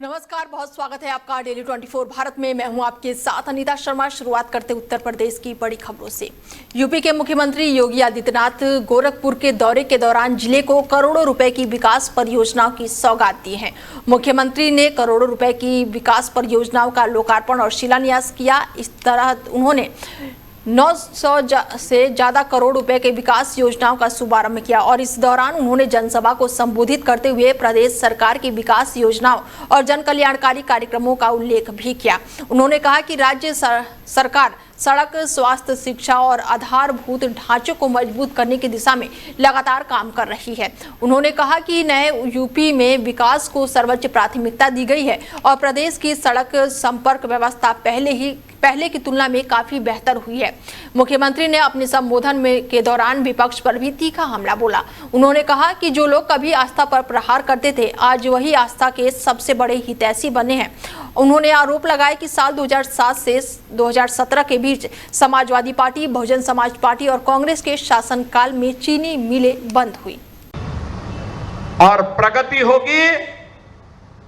नमस्कार, बहुत स्वागत है आपका डेली 24 भारत में। मैं हूं आपके साथ अनीता शर्मा। शुरुआत करते उत्तर प्रदेश की बड़ी खबरों से। यूपी के मुख्यमंत्री योगी आदित्यनाथ गोरखपुर के दौरे के दौरान जिले को करोड़ों रुपए की विकास परियोजनाओं की सौगात दी है। मुख्यमंत्री ने करोड़ों रुपए की विकास परियोजनाओं का लोकार्पण और शिलान्यास किया। इस तरह उन्होंने 900 से ज्यादा करोड़ रुपए के विकास योजनाओं का शुभारंभ किया और इस दौरान उन्होंने जनसभा को संबोधित करते हुए प्रदेश सरकार की विकास योजनाओं और जन कल्याणकारी कार्यक्रमों का उल्लेख भी किया। उन्होंने कहा कि राज्य सरकार सड़क, स्वास्थ्य, शिक्षा और आधारभूत ढांचों को मजबूत करने की दिशा में लगातार काम कर रही है। उन्होंने कहा कि नए यूपी में विकास को सर्वोच्च प्राथमिकता दी गई है और प्रदेश की सड़क संपर्क व्यवस्था पहले की तुलना में काफी बेहतर हुई है। मुख्यमंत्री ने अपने संबोधन के दौरान विपक्ष पर भी तीखा हमला बोला। उन्होंने कहा कि जो लोग कभी आस्था पर प्रहार करते थे, आज वही आस्था के सबसे बड़े हितैषी बने हैं। उन्होंने आरोप लगाया कि साल 2007 से 2017 के बीच समाजवादी पार्टी, बहुजन समाज पार्टी और कांग्रेस के शासनकाल में चीनी मिलें बंद हुई और प्रगति होगी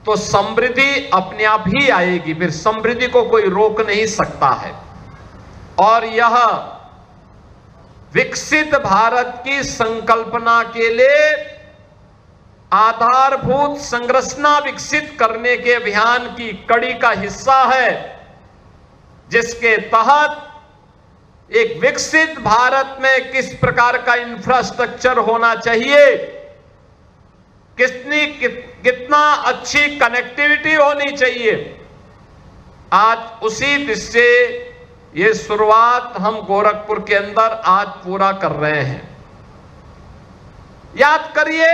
तो समृद्धि अपने आप ही आएगी। फिर समृद्धि को कोई रोक नहीं सकता है। और यह विकसित भारत की संकल्पना के लिए आधारभूत संरचना विकसित करने के अभियान की कड़ी का हिस्सा है, जिसके तहत एक विकसित भारत में किस प्रकार का इंफ्रास्ट्रक्चर होना चाहिए, कितना अच्छी कनेक्टिविटी होनी चाहिए, आज उसी दिशा से ये शुरुआत हम गोरखपुर के अंदर आज पूरा कर रहे हैं। याद करिए,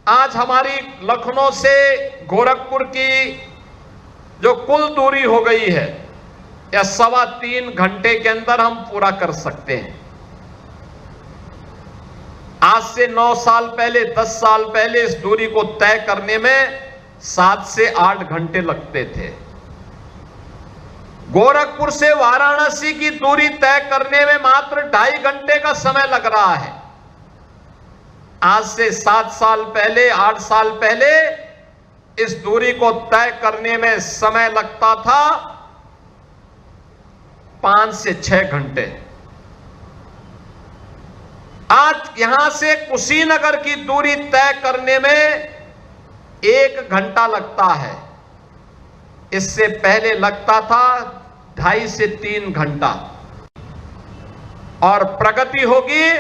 आज हमारी लखनऊ से गोरखपुर की जो कुल दूरी हो गई है, यह 3.25 घंटे के अंदर हम पूरा कर सकते हैं। आज से 9 साल पहले, 10 साल पहले इस दूरी को तय करने में 7 से 8 घंटे लगते थे। गोरखपुर से वाराणसी की दूरी तय करने में मात्र 2.5 घंटे का समय लग रहा है। आज से 7 साल पहले, 8 साल पहले इस दूरी को तय करने में समय लगता था 5 से 6 घंटे। आज यहां से कुशीनगर की दूरी तय करने में 1 घंटा लगता है। इससे पहले लगता था 2.5 से 3 घंटा। और प्रगति होगी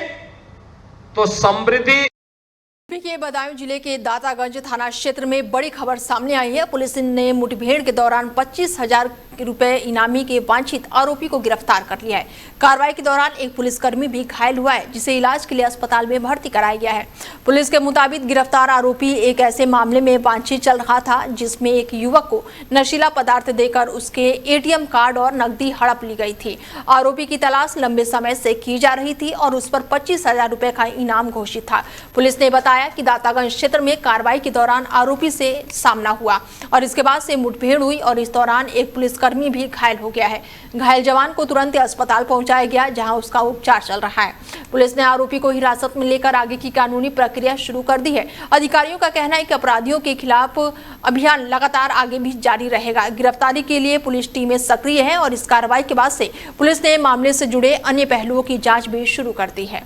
तो समृद्धि। यूपी के बदायूं जिले के दातागंज थाना क्षेत्र में बड़ी खबर सामने आई है। पुलिस ने मुठभेड़ के दौरान 25,000 रुपए इनामी के वांछित आरोपी को गिरफ्तार कर लिया है। कार्रवाई के दौरान एक पुलिसकर्मी भी घायल हुआ है, जिसे इलाज के लिए अस्पताल में भर्ती कराया गया है। पुलिस के मुताबिक गिरफ्तार आरोपी एक ऐसे मामले में वांछित चल रहा था जिसमें एक युवक को नशीला पदार्थ देकर उसके एटीएम कार्ड और नकदी हड़प ली गई थी। आरोपी की तलाश लंबे समय से की जा रही थी और उस पर 25,000 रुपए का इनाम घोषित था। पुलिस ने बताया कि दातागंज क्षेत्र में कार्रवाई के दौरान आरोपी से सामना हुआ और इसके बाद से मुठभेड़ हुई और इस दौरान एक पुलिसकर्मी भी घायल हो गया है। घायल जवान को तुरंत अस्पताल पहुंचाया गया, जहां उसका उपचार चल रहा है। पुलिस ने आरोपी को हिरासत में लेकर आगे की कानूनी प्रक्रिया शुरू कर दी है। अधिकारियों का कहना है कि अपराधियों के खिलाफ अभियान लगातार आगे भी जारी रहेगा। गिरफ्तारी के लिए पुलिस टीमें सक्रिय है और इस कार्रवाई के बाद से पुलिस ने मामले से जुड़े अन्य पहलुओं की जाँच भी शुरू कर दी है।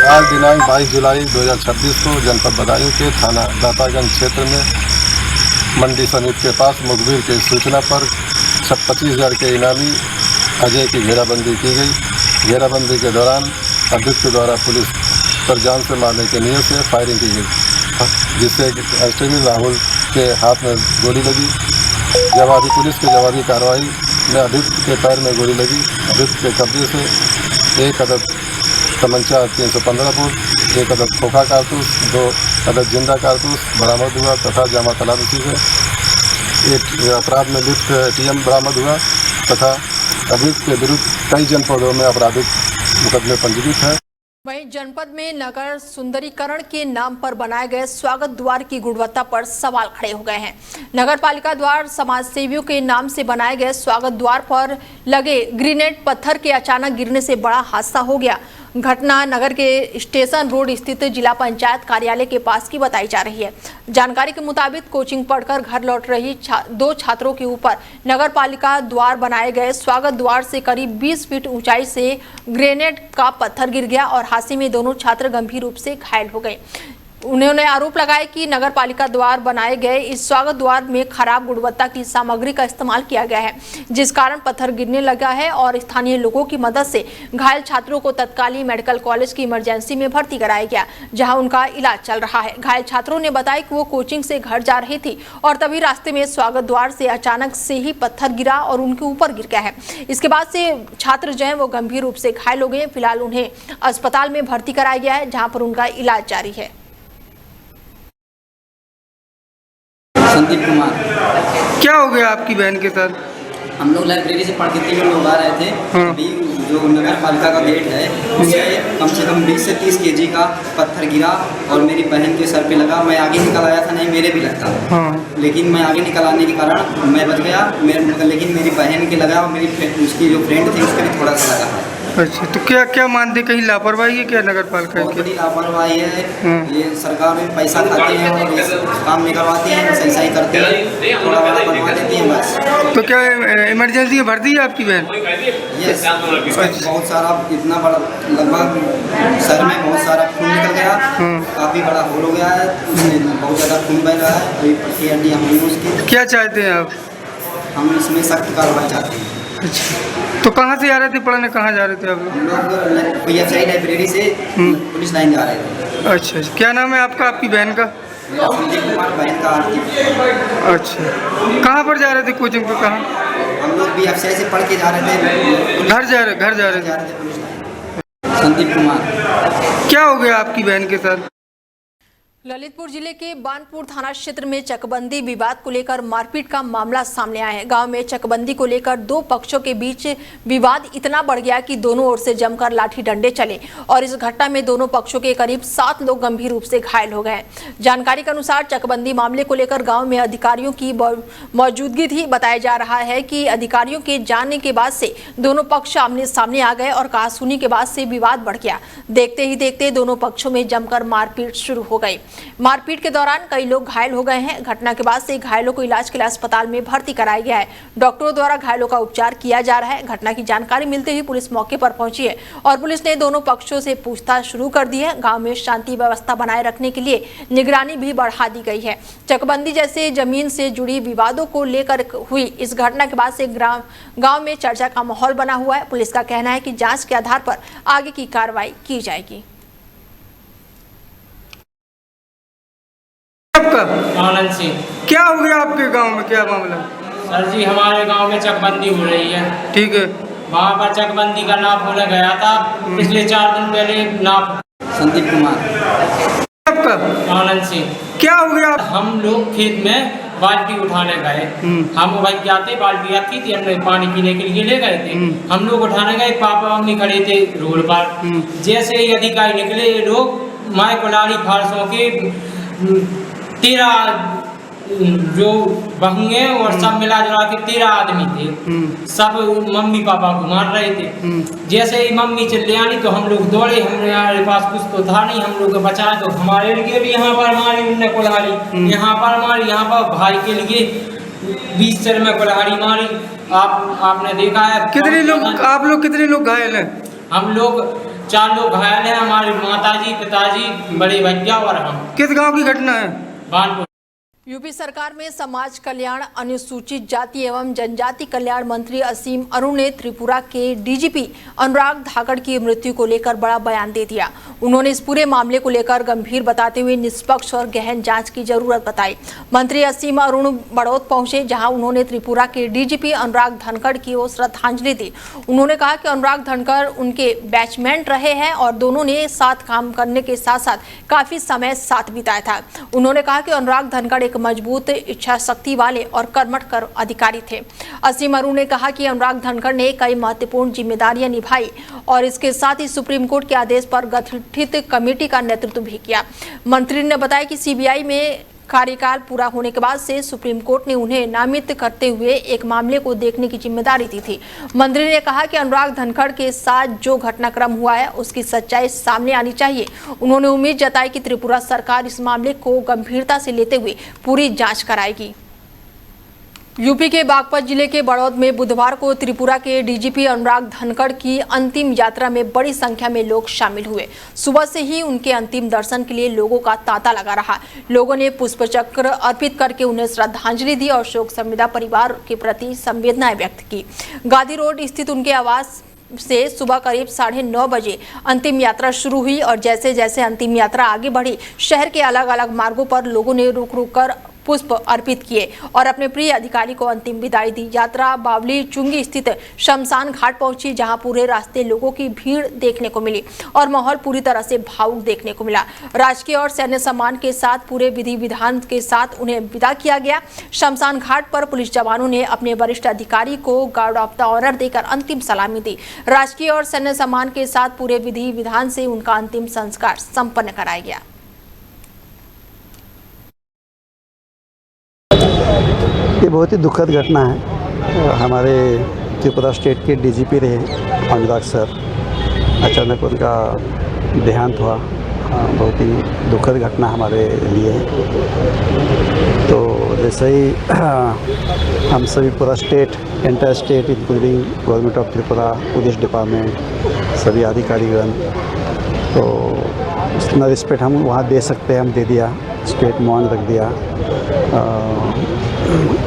आज दिनांक 22 जुलाई 2026 को जनपद बदायूं के थाना दातागंज क्षेत्र में मंडी समिति के पास मुखबिर की सूचना पर 25,000 के इनामी अजय की घेराबंदी की गई। घेराबंदी के दौरान अभियुक्त द्वारा पुलिस पर जान से मारने के नियत से फायरिंग की गई, जिससे एसटीएम राहुल के हाथ में गोली लगी। पुलिस की जवाबी कार्रवाई में अभियुक्त के पैर में गोली लगी। अभियुक्त के कब्जे से 1 अदद तमंचा 315 बोर, 1 अदद खोखा कारतूस, 2 अदद जिंदा कारतूस बरामद हुआ तथा जमा तलाशी से एक अपराध में लिप्त एटीएम बरामद हुआ तथा अभियुक्त के विरुद्ध कई जनपदों में आपराधिक मुकदमे पंजीकृत है। वहीं जनपद में नगर सुंदरीकरण के नाम पर बनाए गए स्वागत द्वार की गुणवत्ता पर सवाल खड़े हो गए हैं। नगर पालिका द्वारा समाज सेवियों के नाम से बनाए गए स्वागत द्वार पर लगे ग्रेनाइट पत्थर के अचानक गिरने से बड़ा हादसा हो गया। घटना नगर के स्टेशन रोड स्थित जिला पंचायत कार्यालय के पास की बताई जा रही है। जानकारी के मुताबिक कोचिंग पढ़कर घर लौट रही दो छात्रों के ऊपर नगर पालिका द्वार बनाए गए स्वागत द्वार से करीब 20 फीट ऊंचाई से ग्रेनेड का पत्थर गिर गया और हादसे में दोनों छात्र गंभीर रूप से घायल हो गए। उन्होंने आरोप लगाया कि नगर पालिका द्वार बनाए गए इस स्वागत द्वार में खराब गुणवत्ता की सामग्री का इस्तेमाल किया गया है, जिस कारण पत्थर गिरने लगा है और स्थानीय लोगों की मदद से घायल छात्रों को तत्कालीन मेडिकल कॉलेज की इमरजेंसी में भर्ती कराया गया, जहां उनका इलाज चल रहा है। घायल छात्रों ने बताया कि वो कोचिंग से घर जा रही थी और तभी रास्ते में स्वागत द्वार से अचानक से ही पत्थर गिरा और उनके ऊपर गिर गया है। इसके बाद से छात्र जो है वो गंभीर रूप से घायल हो गए। फिलहाल उन्हें अस्पताल में भर्ती कराया गया है, जहाँ पर उनका इलाज जारी है। संदीप कुमार। क्या हो गया आपकी बहन के साथ? हम लोग लाइब्रेरी से पढ़ के 3 लोग आ रहे थे। अभी जो नगर पालिका का गेट है उससे कम से कम 20 से 30 kg का पत्थर गिरा और मेरी बहन के सर पे लगा। मैं आगे निकल आया था, नहीं मेरे भी लगता, लेकिन मैं आगे निकल आने के कारण मैं बच गया। लेकिन मेरी बहन के लगा और मेरी उसकी जो फ्रेंड थी उसके भी थोड़ा सा लगा है। अच्छा, तो क्या क्या मानते, कहीं लापरवाही है क्या नगर पालिका बहुत की? बड़ी लापरवाही है। ये सरकार में पैसा खाते हैं और ये काम नहीं करवाते हैं, सही करते हैं, थोड़ा बड़ा बनवा देती हैं बस। तो क्या इमरजेंसी में भर्ती है आपकी बहन? यस, बहुत सारा इतना बड़ा लगभग सर में बहुत सारा खून निकल गया, काफ़ी बड़ा होल हो गया है, उसमें बहुत ज़्यादा खून बह रहा है। अभी पट्टी हड्डियाँ हुई हैं उसकी। क्या चाहते हैं आप? हम इसमें सख्त कार्रवाई चाहते हैं। अच्छा, तो कहाँ से आ रहे थे पढ़ने, कहाँ जा रहे थे आप लोग? हम लोग PFCI लाइब्रेरी से पुलिस लाइन जा रहे थे। अच्छा, क्या नाम है आपका, आपकी बहन का? संदीप कुमार, बहन का आरती। अच्छा, कहाँ पर जा रहे थे कोचिंग पे? कहाँ? हम लोग PFCI से पढ़ के जा रहे थे, घर जा रहे थे। Police line. संदीप कुमार। क्या हो गया आपकी बहन के साथ? ललितपुर जिले के बानपुर थाना क्षेत्र में चकबंदी विवाद को लेकर मारपीट का मामला सामने आया है। गांव में चकबंदी को लेकर दो पक्षों के बीच विवाद इतना बढ़ गया कि दोनों ओर से जमकर लाठी डंडे चले और इस घटना में दोनों पक्षों के करीब 7 लोग गंभीर रूप से घायल हो गए। जानकारी के अनुसार चकबंदी मामले को लेकर गाँव में अधिकारियों की मौजूदगी थी। बताया जा रहा है कि अधिकारियों के जानने के बाद से दोनों पक्ष आमने सामने आ गए और कहासुनी के बाद से विवाद बढ़ गया। देखते ही देखते दोनों पक्षों में जमकर मारपीट शुरू हो गई। मारपीट के दौरान कई लोग घायल हो गए हैं। घटना के बाद से घायलों को इलाज के लिए अस्पताल में भर्ती कराया गया है। डॉक्टरों द्वारा घायलों का उपचार किया जा रहा है। घटना की जानकारी मिलते ही पुलिस मौके पर पहुंची है और पुलिस ने दोनों पक्षों से पूछताछ शुरू कर दी है। गांव में शांति व्यवस्था बनाए रखने के लिए निगरानी भी बढ़ा दी गई है। चकबंदी जैसे जमीन से जुड़ी विवादों को लेकर हुई इस घटना के बाद से गाँव में चर्चा का माहौल बना हुआ है। पुलिस का कहना है कि जाँच के आधार पर आगे की कार्रवाई की जाएगी। आनंद सिंह। क्या हो गया आपके गांव में, क्या मामला? सर जी, हमारे गांव में चकबंदी हो रही है। ठीक है। वहाँ पर चकबंदी का नाप होने गया था पिछले 4 दिन पहले। नाप संदीप कुमार। आपका? आनंद सिंह। क्या हो गया? हम लोग खेत में बाल्टी उठाने गए। हम भाई जाते बाल्टी रखी थी, हमने पानी पीने के लिए ले गए थे। हम लोग उठाने गए, पापा मम्मी खड़े थे रोड पर। जैसे ही अधिकारी निकले, ये लोग माय कुलाड़ी फारसों के 13 जो बहुएं और सब मिला जुला के 13 आदमी थे। सब मम्मी पापा को मार रहे थे। जैसे ही मम्मी चले आनी तो हम लोग दौड़े, हमारे पास कुछ तो था नहीं, हम लोग बचाए तो हमारे लिए भी यहाँ पर मारी उनने कुल्हाड़ी, यहाँ पर मारी, यहाँ पर भाई के लिए 20 सिर में कुल्हाड़ी मारी। आपने देखा है। कितने लोग, आप लोग कितने लोग घायल हैं? हम लोग 4 लोग घायल हैं, हमारे माताजी, पिताजी, बड़े भैया और हम। किस गाँव की घटना है? बानपुर। यूपी सरकार में समाज कल्याण, अनुसूचित जाति एवं जनजाति कल्याण मंत्री असीम अरुण ने त्रिपुरा के डीजीपी अनुराग धाकड़ की मृत्यु को लेकर बड़ा बयान दे दिया। उन्होंने इस पूरे मामले को लेकर गंभीर बताते हुए निष्पक्ष और गहन जांच की जरूरत बताई। मंत्री असीम अरुण बड़ौद पहुंचे, जहां उन्होंने त्रिपुरा के डीजीपी अनुराग धनखड़ की ओर श्रद्धांजलि दी। उन्होंने कहा कि अनुराग धनखड़ उनके बैचमेट रहे हैं और दोनों ने साथ काम करने के साथ साथ काफी समय साथ बिताया था। उन्होंने कहा कि अनुराग धनखड़ एक मजबूत इच्छा शक्ति वाले और कर्मठ कर अधिकारी थे। असीम अरुण ने कहा कि अनुराग धनखड़ ने कई महत्वपूर्ण जिम्मेदारियां निभाई और इसके साथ ही सुप्रीम कोर्ट के आदेश पर गठित कमेटी का नेतृत्व भी किया। मंत्री ने बताया कि सीबीआई में कार्यकाल पूरा होने के बाद से सुप्रीम कोर्ट ने उन्हें नामित करते हुए एक मामले को देखने की जिम्मेदारी दी थी। मंत्री ने कहा कि अनुराग धनखड़ के साथ जो घटनाक्रम हुआ है उसकी सच्चाई सामने आनी चाहिए। उन्होंने उम्मीद जताई कि त्रिपुरा सरकार इस मामले को गंभीरता से लेते हुए पूरी जांच कराएगी। यूपी के बागपत जिले के बड़ौद में बुधवार को त्रिपुरा के डीजीपी अनुराग धनखड़ की अंतिम यात्रा में बड़ी संख्या में लोग शामिल हुए। सुबह से ही उनके अंतिम दर्शन के लिए लोगों का तांता लगा रहा। लोगों ने पुष्पचक्र अर्पित करके उन्हें श्रद्धांजलि दी और शोक संवेदना परिवार के प्रति संवेदनाएं व्यक्त की। गांधी रोड स्थित उनके आवास से सुबह करीब 9:30 बजे अंतिम यात्रा शुरू हुई और जैसे जैसे अंतिम यात्रा आगे बढ़ी, शहर के अलग अलग मार्गों पर लोगों ने रुक रुक कर पुष्प अर्पित किए और अपने प्रिय अधिकारी को अंतिम विदाई दी। यात्रा बावली चुंगी स्थित शमशान घाट पहुंची, जहां पूरे रास्ते लोगों की भीड़ देखने को मिली और माहौल पूरी तरह से भावुक देखने को मिला। राजकीय और सैन्य सम्मान के साथ पूरे विधि विधान के साथ उन्हें विदा किया गया। शमशान घाट पर पुलिस जवानों ने अपने वरिष्ठ अधिकारी को गार्ड ऑफ द ऑनर देकर अंतिम सलामी दी। राजकीय और सैन्य सम्मान के साथ पूरे विधि विधान से उनका अंतिम संस्कार संपन्न कराया गया। ये बहुत ही दुखद घटना है। हमारे त्रिपुरा स्टेट के डीजीपी रहे अनुराग सर, अचानक उनका देहांत हुआ। बहुत ही दुखद घटना हमारे लिए। तो जैसे ही हम सभी पूरा state, entire state including government of Tripura, police department, सभी अधिकारीगण, तो इतना रिस्पेक्ट हम वहाँ दे सकते हैं हम दे दिया। स्टेट मौन रख दिया।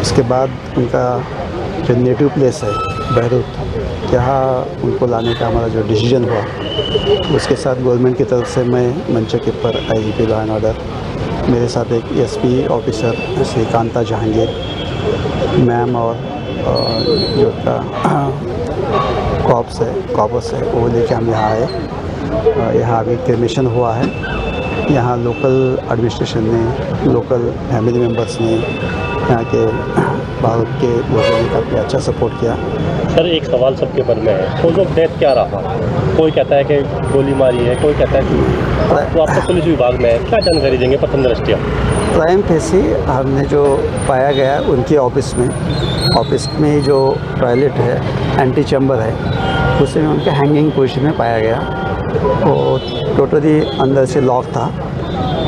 उसके बाद उनका जो नेटिव प्लेस है बहरुत, यहाँ उनको लाने का हमारा जो डिसीजन हुआ, उसके साथ गवर्नमेंट की तरफ से मैं मंच के ऊपर IGP लॉ एंड ऑर्डर, मेरे साथ एक SP officer Shri Kanta Jahangir ma'am और जो कॉप्स है वो लेके हम यहाँ आए। यहाँ अभी क्रिमेशन हुआ है। यहाँ लोकल एडमिनिस्ट्रेशन ने, लोकल फैमिली मेम्बर्स ने, यहाँ के भारत के लोगों ने काफ़ी अच्छा सपोर्ट किया। सर, एक सवाल सबके मन में है, कॉज ऑफ डेथ क्या रहा? कोई कहता है कि गोली मारी है, कोई कहता है कि तो आपका पुलिस विभाग में है, क्या जानकारी देंगे प्रथम दृष्टया? प्राइम फेसी हमने जो पाया गया उनके ऑफिस में जो टॉयलेट है, एंटी चैम्बर है, उसमें उनके हैंगिंग पोजीशन में पाया गया। वो टोटली अंदर से लॉक था।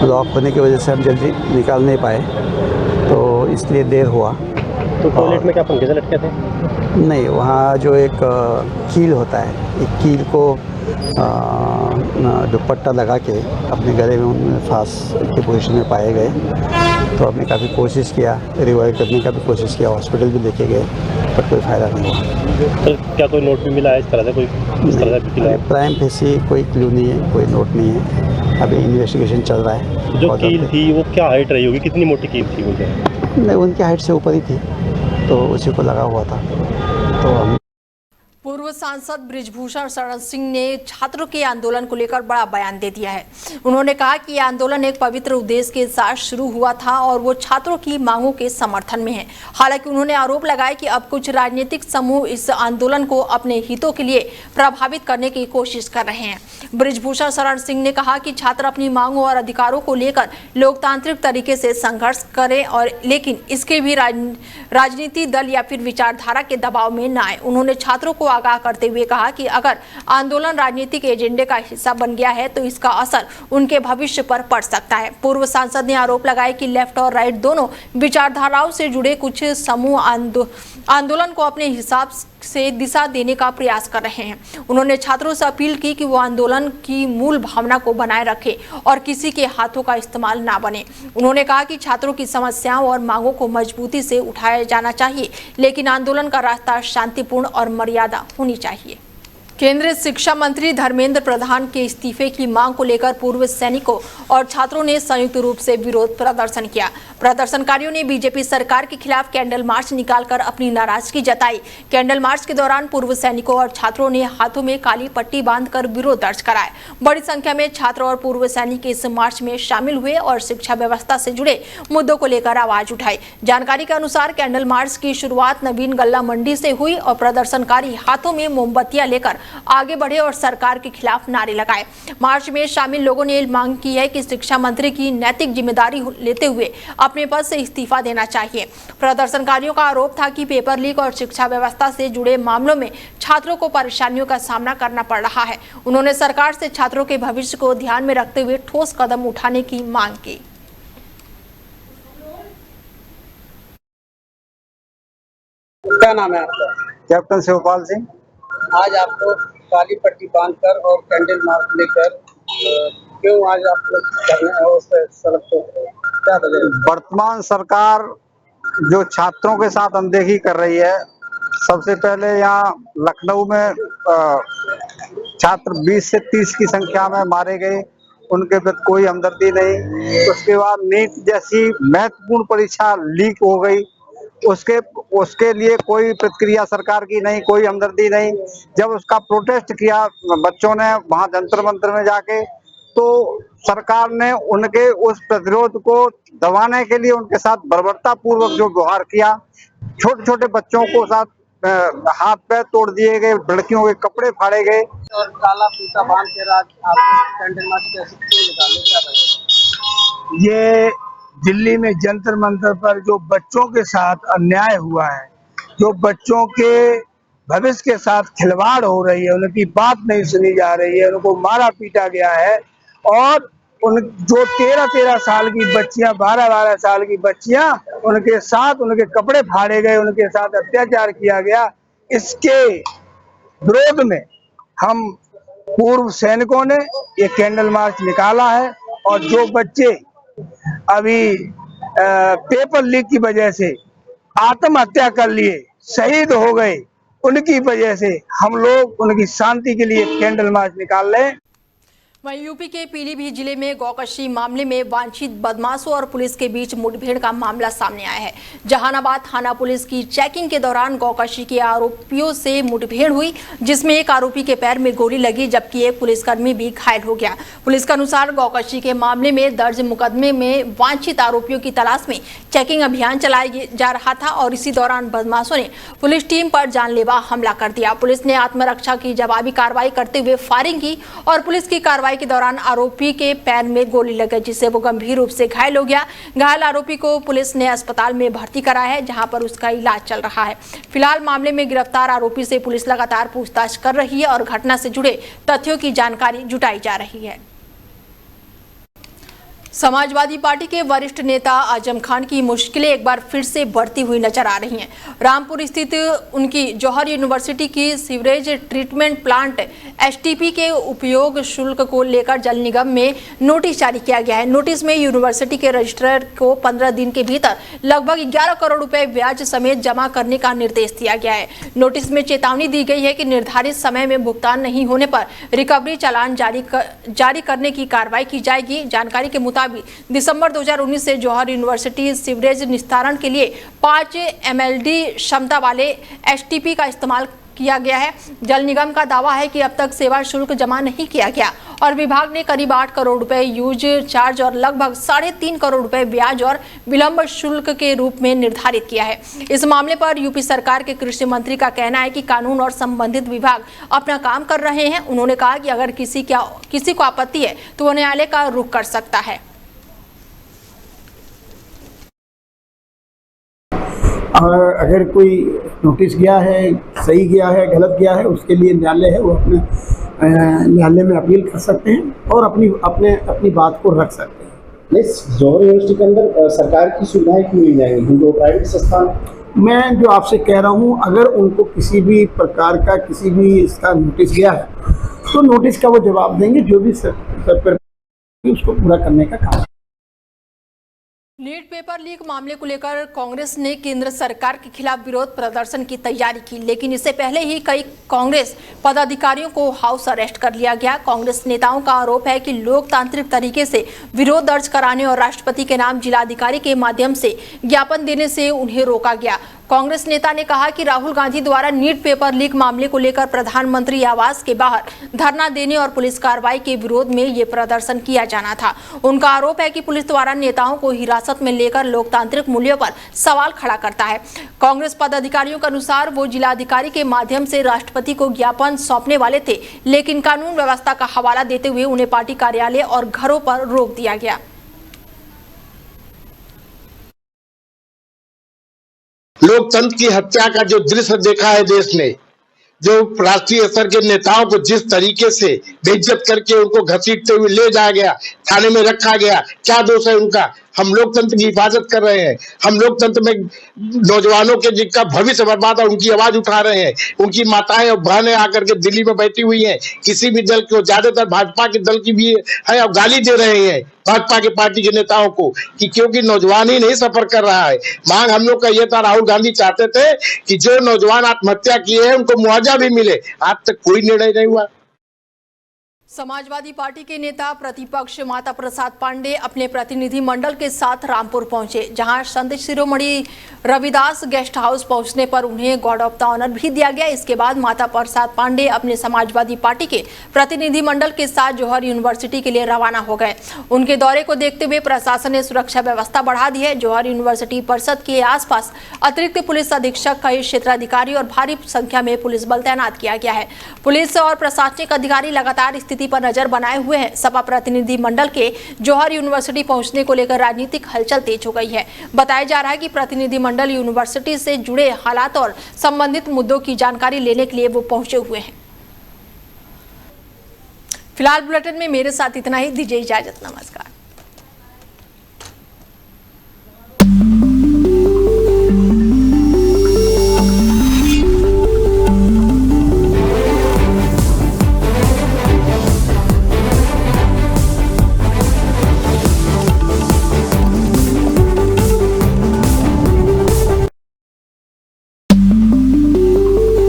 लॉक होने की वजह से हम जल्दी निकाल नहीं पाए, तो इसलिए देर हुआ। तो टॉयलेट में क्या पंखे से लटके थे? नहीं, वहाँ जो एक कील होता है, एक कील को दुपट्टा लगा के अपने गले में उन्होंने फांस की पोजीशन में पाए गए। तो हमने काफ़ी कोशिश किया, रिवाइव करने का भी कोशिश किया, हॉस्पिटल भी लेके गए, पर कोई फ़ायदा नहीं हुआ। तो क्या कोई नोट भी मिला है इस तरह से? कोई इस तरह से प्राइम फेसी कोई क्लू नहीं है, कोई नोट नहीं है। अभी इन्वेस्टिगेशन चल रहा है। जो कील थी वो क्या हाइट रही होगी, कितनी मोटी कील थी वो? नहीं, उनकी हाइट से ऊपर ही थी, तो उसी को लगा हुआ था। तो हम पूर्व सांसद बृजभूषण शरण सिंह ने छात्रों के आंदोलन को लेकर बड़ा बयान दे दिया है। उन्होंने कहा कि यह आंदोलन एक पवित्र उद्देश्य के साथ शुरू हुआ था और वो छात्रों की मांगों के समर्थन में है। हालांकि उन्होंने आरोप लगाया कि अब कुछ राजनीतिक समूह इस आंदोलन को अपने हितों के लिए प्रभावित करने की कोशिश कर रहे हैं। बृजभूषण शरण सिंह ने कहा कि छात्र अपनी मांगों और अधिकारों को लेकर लोकतांत्रिक तरीके से संघर्ष करें, और लेकिन इसके भी राजनीति दल या फिर विचारधारा के दबाव में न आए। उन्होंने छात्रों को आगाह करते हुए कहा कि अगर आंदोलन राजनीतिक एजेंडे का हिस्सा बन गया है तो इसका असर उनके भविष्य पर पड़ सकता है। पूर्व सांसद ने आरोप लगाया कि लेफ्ट और राइट दोनों विचारधाराओं से जुड़े कुछ समूह आंदोलन को अपने हिसाब से दिशा देने का प्रयास कर रहे हैं। उन्होंने छात्रों से अपील की कि वो आंदोलन की मूल भावना को बनाए रखें और किसी के हाथों का इस्तेमाल ना बने। उन्होंने कहा कि छात्रों की समस्याओं और मांगों को मजबूती से उठाया जाना चाहिए, लेकिन आंदोलन का रास्ता शांतिपूर्ण और मर्यादा होनी चाहिए। केंद्रीय शिक्षा मंत्री धर्मेंद्र प्रधान के इस्तीफे की मांग को लेकर पूर्व सैनिकों और छात्रों ने संयुक्त रूप से विरोध प्रदर्शन किया। प्रदर्शनकारियों ने बीजेपी सरकार के खिलाफ कैंडल मार्च निकालकर अपनी नाराजगी जताई। कैंडल मार्च के दौरान पूर्व सैनिकों और छात्रों ने हाथों में काली पट्टी बांधकर विरोध दर्ज कराया। बड़ी संख्या में छात्र और पूर्व सैनिक इस मार्च में शामिल हुए और शिक्षा व्यवस्था से जुड़े मुद्दों को लेकर आवाज उठाई। जानकारी के अनुसार कैंडल मार्च की शुरुआत नवीन गल्ला मंडी से हुई और प्रदर्शनकारी हाथों में मोमबत्तियां लेकर आगे बढ़े और सरकार के खिलाफ नारे लगाए। मार्च में शामिल लोगों ने मांग की है कि शिक्षा मंत्री की नैतिक जिम्मेदारी लेते हुए अपने पद से इस्तीफा देना चाहिए। प्रदर्शनकारियों का आरोप था कि पेपर लीक और शिक्षा व्यवस्था से जुड़े मामलों में छात्रों को परेशानियों का सामना करना पड़ रहा है। उन्होंने सरकार से छात्रों के भविष्य को ध्यान में रखते हुए ठोस कदम उठाने की मांग की। क्या नाम है आपका? कैप्टन शिवपाल सिंह। आज आपको काली पट्टी बांधकर और कैंडल मार्च लेकर क्यों आज आप लोग धरने उस सड़क पे क्या वजह? वर्तमान सरकार जो छात्रों के साथ अनदेखी कर रही है, सबसे पहले यहाँ लखनऊ में छात्र 20 से 30 की संख्या में मारे गए, उनके प्रति कोई हमदर्दी नहीं। उसके बाद नीट जैसी महत्वपूर्ण परीक्षा लीक हो गई, उसके लिए कोई प्रतिक्रिया सरकार की नहीं, कोई हमदर्दी नहीं। जब उसका प्रोटेस्ट किया बच्चों ने वहां जंतर मंतर में जाके, तो सरकार ने उनके उस प्रतिरोध को दबाने के लिए उनके साथ बर्बरता पूर्वक जो व्यवहार किया, छोटे छोटे बच्चों को साथ हाथ पैर तोड़ दिए गए, लड़कियों के कपड़े फाड़े गए। और काला फीता बांध के रात आपने कैंडल मार्च कैसे निकाले, क्या वजह? ये दिल्ली में जंतर मंतर पर जो बच्चों के साथ अन्याय हुआ है, जो बच्चों के भविष्य के साथ खिलवाड़ हो रही है, उनकी बात नहीं सुनी जा रही है, उनको मारा पीटा गया है, और उन जो 13-13 साल की बच्चियां, 12-12 साल की बच्चियां, उनके साथ उनके कपड़े फाड़े गए, उनके साथ अत्याचार किया गया। इसके विरोध में हम पूर्व सैनिकों ने ये कैंडल मार्च निकाला है। और जो बच्चे अभी पेपर लीक की वजह से आत्महत्या कर लिए, शहीद हो गए, उनकी वजह से हम लोग उनकी शांति के लिए कैंडल मार्च निकाल रहे हैं। वहीं यूपी के पीलीभीत जिले में गौकशी मामले में वांछित बदमाशों और पुलिस के बीच मुठभेड़ का मामला सामने आया है। जहानाबाद थाना पुलिस की चेकिंग के दौरान गौकशी के आरोपियों से मुठभेड़ हुई, जिसमें एक आरोपी के पैर में गोली लगी, जबकि एक पुलिसकर्मी भी घायल हो गया। पुलिस के अनुसार गौकशी के मामले में दर्ज मुकदमे में वांछित आरोपियों की तलाश में चेकिंग अभियान चलाया जा रहा था और इसी दौरान बदमाशों ने पुलिस टीम पर जानलेवा हमला कर दिया। पुलिस ने आत्मरक्षा की जवाबी कार्रवाई करते हुए फायरिंग की और पुलिस की कार्रवाई के दौरान आरोपी के पैर में गोली लग गई, जिससे वो गंभीर रूप से घायल हो गया। घायल आरोपी को पुलिस ने अस्पताल में भर्ती कराया है, जहां पर उसका इलाज चल रहा है। फिलहाल मामले में गिरफ्तार आरोपी से पुलिस लगातार पूछताछ कर रही है और घटना से जुड़े तथ्यों की जानकारी जुटाई जा रही है। समाजवादी पार्टी के वरिष्ठ नेता आजम खान की मुश्किलें एक बार फिर से बढ़ती हुई नजर आ रही हैं। रामपुर स्थित उनकी जौहर यूनिवर्सिटी की सीवरेज ट्रीटमेंट प्लांट एसटीपी के उपयोग शुल्क को लेकर जल निगम में नोटिस जारी किया गया है। नोटिस में यूनिवर्सिटी के रजिस्ट्रार को 15 दिन के भीतर लगभग 11 करोड़ रुपए ब्याज समेत जमा करने का निर्देश दिया गया है। नोटिस में चेतावनी दी गई है कि निर्धारित समय में भुगतान नहीं होने पर रिकवरी चालान जारी करने की कार्रवाई की जाएगी। जानकारी के मुताबिक दिसंबर 2019 से जौहर यूनिवर्सिटी सीवरेज निस्तारण के लिए 5 MLD क्षमता वाले एसटीपी का इस्तेमाल किया गया है। जल निगम का दावा है कि अब तक सेवा शुल्क जमा नहीं किया गया और विभाग ने करीब 8 करोड़ रुपए यूज चार्ज और लगभग 3.5 करोड़ रुपए ब्याज और विलंब शुल्क के रूप में निर्धारित किया है। इस मामले पर यूपी सरकार के कृषि मंत्री का कहना है कि कानून और संबंधित विभाग अपना काम कर रहे हैं। उन्होंने कहा कि अगर किसी को आपत्ति है तो वो न्यायालय का रुख कर सकता है। और अगर कोई नोटिस गया है, सही गया है, गलत गया है, उसके लिए न्यायालय है, वो अपने न्यायालय में अपील कर सकते हैं और अपनी बात को रख सकते हैं। नहीं, जौहर यूनिवर्सिटी के अंदर सरकार की सुविधाएं क्यों मिल जाएंगी, क्योंकि प्राइवेट संस्थान। मैं जो आपसे कह रहा हूँ, अगर उनको किसी भी प्रकार का किसी भी इसका नोटिस गया है तो नोटिस का वो जवाब देंगे, जो भी सर पर उसको पूरा करने का काम। नीट पेपर लीक मामले को लेकर कांग्रेस ने केंद्र सरकार के खिलाफ विरोध प्रदर्शन की तैयारी की, लेकिन इससे पहले ही कई कांग्रेस पदाधिकारियों को हाउस अरेस्ट कर लिया गया। कांग्रेस नेताओं का आरोप है कि लोकतांत्रिक तरीके से विरोध दर्ज कराने और राष्ट्रपति के नाम जिलाधिकारी के माध्यम से ज्ञापन देने से उन्हें रोका गया। कांग्रेस नेता ने कहा कि राहुल गांधी द्वारा नीट पेपर लीक मामले को लेकर प्रधानमंत्री आवास के बाहर धरना देने और पुलिस कार्रवाई के विरोध में ये प्रदर्शन किया जाना था। उनका आरोप है कि पुलिस द्वारा नेताओं को हिरासत में लेकर लोकतांत्रिक मूल्यों पर सवाल खड़ा करता है। कांग्रेस पदाधिकारियों के अनुसार वो जिलाधिकारी के माध्यम से राष्ट्रपति को ज्ञापन सौंपने वाले थे, लेकिन कानून व्यवस्था का हवाला देते हुए उन्हें पार्टी कार्यालय और घरों पर रोक दिया गया। लोकतंत्र की हत्या का जो दृश्य देखा है देश ने, जो राष्ट्रीय स्तर के नेताओं को जिस तरीके से बेइज्जत करके उनको घसीटते हुए ले जाया गया, थाने में रखा गया, क्या दोष है उनका? हम लोकतंत्र की हिफाजत कर रहे हैं। हम लोकतंत्र में नौजवानों के जिनका भविष्य बर्बाद है उनकी आवाज उठा रहे हैं। उनकी माताएं और बहनें आकर के दिल्ली में बैठी हुई हैं, किसी भी दल को, ज्यादातर भाजपा के दल की भी है, और गाली दे रहे हैं भाजपा के पार्टी के नेताओं को कि क्योंकि नौजवान ही नहीं सफर कर रहा है। मांग हम लोग का ये था, राहुल गांधी चाहते थे कि जो नौजवान आत्महत्या किए हैं उनको मुआवजा भी मिले। आज तक कोई निर्णय नहीं हुआ। समाजवादी पार्टी के नेता प्रतिपक्ष माता प्रसाद पांडे अपने प्रतिनिधि मंडल के साथ रामपुर पहुंचे, जहां संत शिरोमणि रविदास गेस्ट हाउस पहुंचने पर उन्हें गार्ड ऑफ द ऑनर भी दिया गया। इसके बाद माता प्रसाद पांडे अपने समाजवादी पार्टी के प्रतिनिधि मंडल के साथ जौहर यूनिवर्सिटी के लिए रवाना हो गए। उनके दौरे को देखते हुए प्रशासन ने सुरक्षा व्यवस्था बढ़ा दी है। जौहर यूनिवर्सिटी परिसर के आसपास अतिरिक्त पुलिस अधीक्षक, कई क्षेत्राधिकारी और भारी संख्या में पुलिस बल तैनात किया गया है। पुलिस और प्रशासनिक अधिकारी लगातार स्थिति पर नजर बनाए हुए हैं। सपा प्रतिनिधि मंडल के जौहर यूनिवर्सिटी पहुंचने को लेकर राजनीतिक हलचल तेज हो गई है। बताया जा रहा है कि प्रतिनिधि मंडल यूनिवर्सिटी से जुड़े हालात और संबंधित मुद्दों की जानकारी लेने के लिए वो पहुंचे हुए हैं। फिलहाल बुलेटिन में मेरे साथ इतना ही। दीजिए इजाजत, नमस्कार।